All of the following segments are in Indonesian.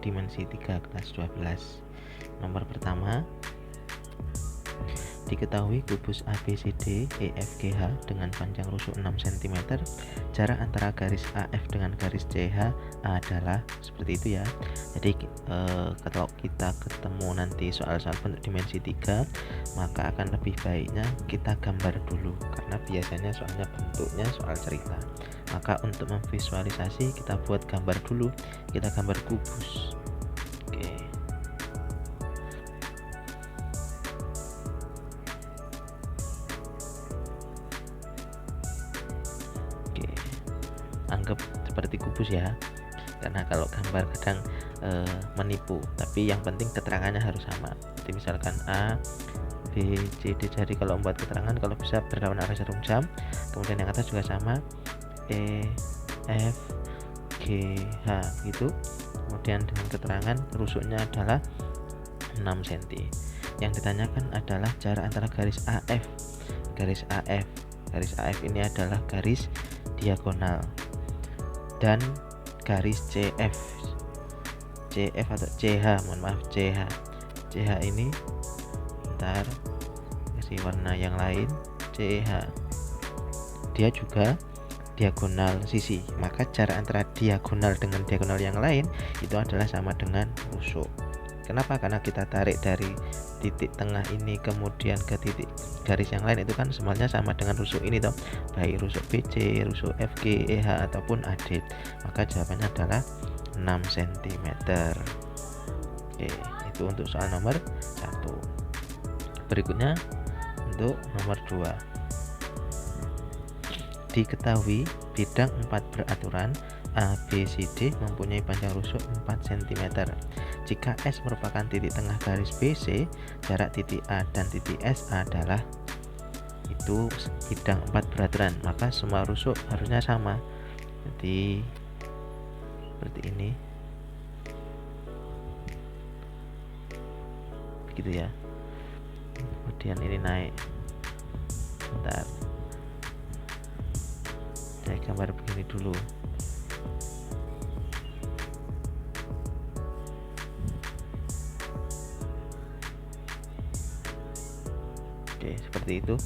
dimensi 3 kelas 12. Nomor pertama, diketahui kubus ABCD EFGH dengan panjang rusuk 6 cm, jarak antara garis AF dengan garis CH adalah seperti itu ya. Jadi kalau kita ketemu nanti soal-soal bentuk dimensi 3, maka akan lebih baiknya kita gambar dulu, karena biasanya soalnya bentuknya soal cerita. Maka untuk memvisualisasi kita buat gambar dulu, kita gambar kubus. Oke. Anggap seperti kubus ya, karena kalau gambar kadang menipu, tapi yang penting keterangannya harus sama. Jadi misalkan A, B, C, D. Jadi kalau membuat keterangan kalau bisa berlawanan arah jarum jam, kemudian yang atas juga sama, E, F, G, H gitu. Kemudian dengan keterangan rusuknya adalah 6 cm. Yang ditanyakan adalah jarak antara garis AF. Garis AF ini adalah garis diagonal, dan garis CF atau CH, CH ini bentar kasih warna yang lain. CH dia juga diagonal sisi, maka jarak antara diagonal dengan diagonal yang lain itu adalah sama dengan rusuk. Kenapa? Karena kita tarik dari titik tengah ini kemudian ke titik garis yang lain, itu kan semuanya sama dengan rusuk ini toh, baik rusuk BC, rusuk FG, EH ataupun AD. Maka jawabannya adalah 6 cm. Oke, itu untuk soal nomor 1. Berikutnya untuk nomor 2. Diketahui bidang 4 beraturan ABCD mempunyai panjang rusuk 4 cm. Jika S merupakan titik tengah garis BC, jarak titik A dan titik S adalah itu bidang 4 beraturan, maka semua rusuk harusnya sama. Jadi seperti ini, begitu ya. Kemudian ini naik, bentar, saya gambar begini dulu. Oke, seperti itu.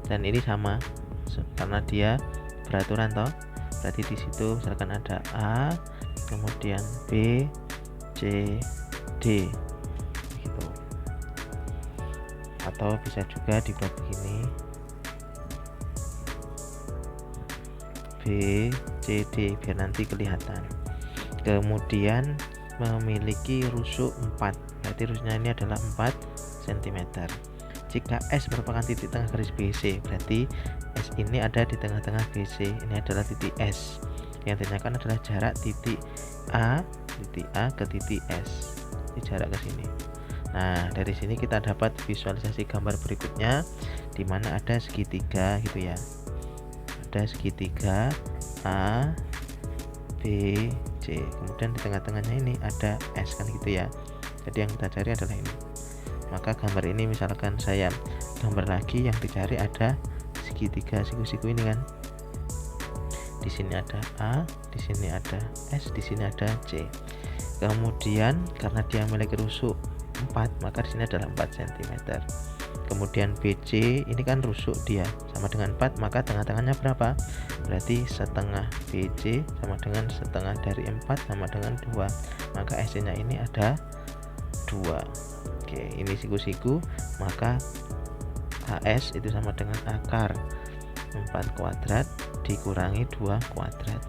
Dan ini sama karena dia beraturan toh. Berarti di situ misalkan ada A, kemudian B, C, D gitu. Atau bisa juga dibuat begini, B, C, D, biar nanti kelihatan. Kemudian memiliki rusuk 4, berarti rusuknya ini adalah 4 cm. Jika S merupakan titik tengah garis BC, berarti S ini ada di tengah-tengah BC, ini adalah titik S. Yang ditanyakan adalah jarak titik A ke titik S, di jarak ke sini. Nah, dari sini kita dapat visualisasi gambar berikutnya, di mana ada segitiga gitu ya. Ada segitiga A, B, C, kemudian di tengah-tengahnya ini ada S kan gitu ya. Jadi yang kita cari adalah ini. Maka gambar ini misalkan saya gambar lagi, yang dicari ada segitiga siku-siku ini kan. Di sini ada A, di sini ada S, di sini ada C. Kemudian karena dia memiliki rusuk 4, maka di sini adalah 4 cm. Kemudian BC ini kan rusuk dia sama dengan 4, maka tengah-tengahnya berapa? Berarti setengah BC sama dengan setengah dari 4 sama dengan 2. Maka SC-nya ini ada 2. Oke, ini siku-siku, maka AS itu sama dengan akar 4 kuadrat dikurangi 2 kuadrat.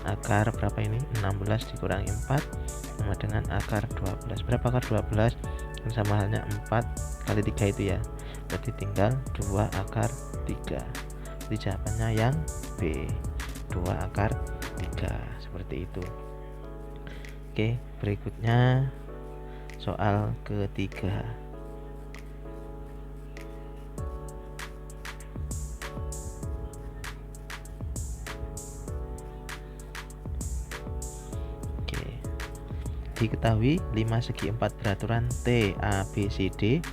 Akar berapa ini? 16 dikurangi 4 sama dengan akar 12. Berapa akar 12? Sama halnya 4 kali 3 itu ya. Berarti tinggal 2 akar 3. Jadi jawabannya yang B, 2 akar 3, seperti itu. Oke, berikutnya soal ketiga. Oke. Diketahui 5 segi 4 beraturan T A B C D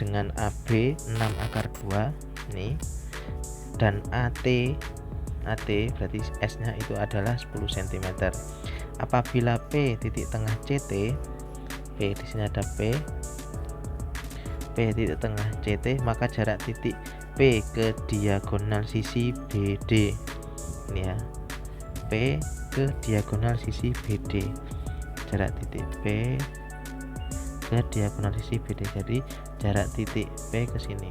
dengan AB 6 akar 2 nih, dan AT berarti S nya itu adalah 10 cm. apabila P titik tengah CT, P di sini ada P titik tengah CT, maka jarak titik P ke diagonal sisi BD ini ya, P ke diagonal sisi BD, jarak titik P ke diagonal sisi BD. Jadi jarak titik P ke sini.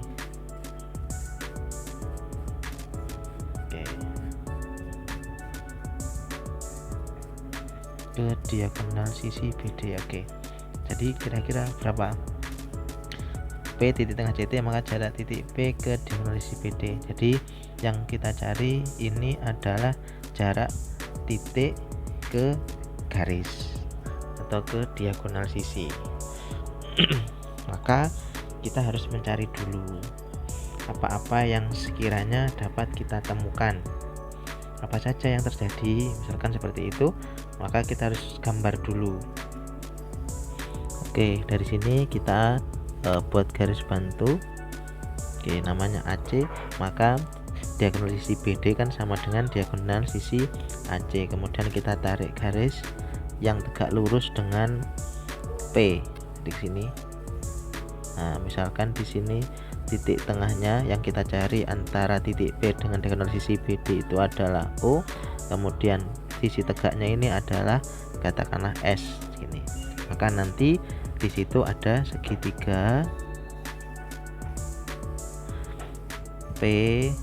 Oke. Ke diagonal sisi BD. Oke. Jadi kira-kira berapa? P titik tengah CT, maka jarak titik P ke diagonal sisi BD. Jadi yang kita cari ini adalah jarak titik ke garis atau ke diagonal sisi. Maka kita harus mencari dulu apa-apa yang sekiranya dapat kita temukan, apa saja yang terjadi, misalkan seperti itu, maka kita harus gambar dulu. Oke, dari sini kita buat garis bantu. Oke, namanya AC, maka diagonal sisi BD kan sama dengan diagonal sisi AC. Kemudian kita tarik garis yang tegak lurus dengan P di sini. Nah, misalkan di sini titik tengahnya yang kita cari antara titik P dengan diagonal sisi BD itu adalah O. Kemudian sisi tegaknya ini adalah katakanlah S sini. Maka nanti di situ ada segitiga PSO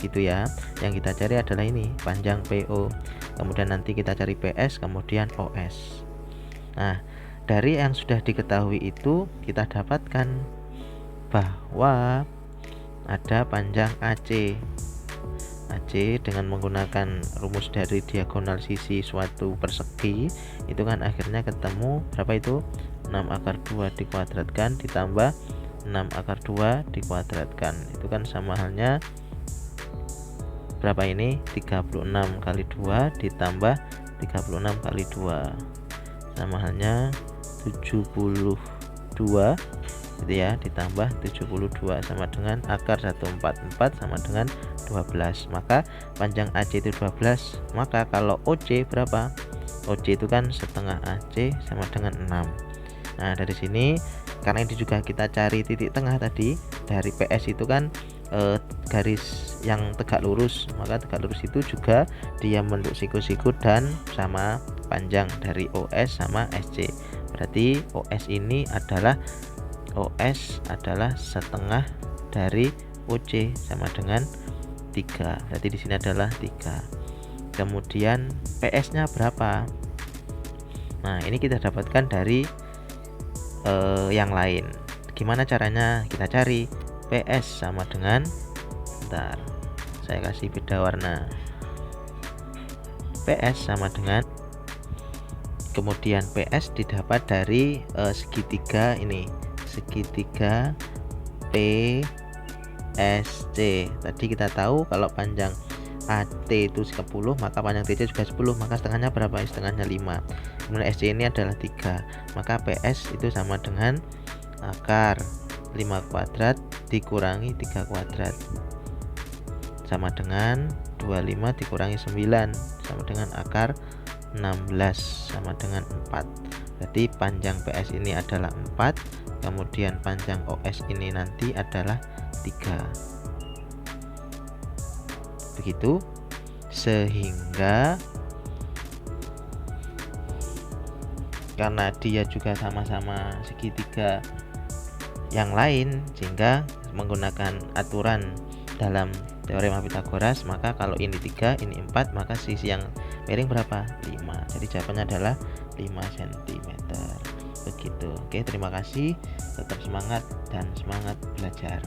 gitu ya. Yang kita cari adalah ini, panjang PO. Kemudian nanti kita cari PS, kemudian OS. Nah, dari yang sudah diketahui itu kita dapatkan bahwa ada panjang AC. AC dengan menggunakan rumus dari diagonal sisi suatu persegi itu kan akhirnya ketemu berapa itu? 6 akar 2 dikuadratkan ditambah 6 akar 2 dikuadratkan. Itu kan sama halnya berapa ini? 36 kali 2 ditambah 36 kali 2 sama halnya 72 gitu ya, ditambah 72 sama dengan akar 144 sama dengan 12. Maka panjang AC itu 12. Maka kalau OC berapa? OC itu kan setengah AC sama dengan 6. Nah, dari sini karena ini juga kita cari titik tengah tadi, dari PS itu kan garis yang tegak lurus, maka tegak lurus itu juga dia bentuk siku-siku dan sama panjang dari OS sama SC. Berarti OS adalah setengah dari OC sama dengan 3. Berarti di sini adalah 3. Kemudian PS-nya berapa? Nah, ini kita dapatkan dari yang lain. Gimana caranya kita cari? PS sama dengan, bentar, saya kasih beda warna. PS sama dengan, kemudian PS didapat dari segitiga ini, segitiga PSC. Tadi kita tahu kalau panjang AT itu 10, maka panjang TC juga 10, maka setengahnya berapa? Setengahnya 5. Kemudian SC ini adalah 3, maka PS itu sama dengan akar 5 kuadrat dikurangi 3 kuadrat sama dengan 25 dikurangi 9 sama dengan akar 16 sama dengan 4. Berarti panjang PS ini adalah 4, kemudian panjang OS ini nanti adalah 3. Begitu, sehingga karena dia juga sama-sama segitiga yang lain, sehingga menggunakan aturan dalam teorema Pythagoras, maka kalau ini 3, ini 4, maka sisi yang miring berapa? 5. Jadi jawabannya adalah 5 cm. Begitu. Oke, terima kasih. Tetap semangat dan semangat belajar.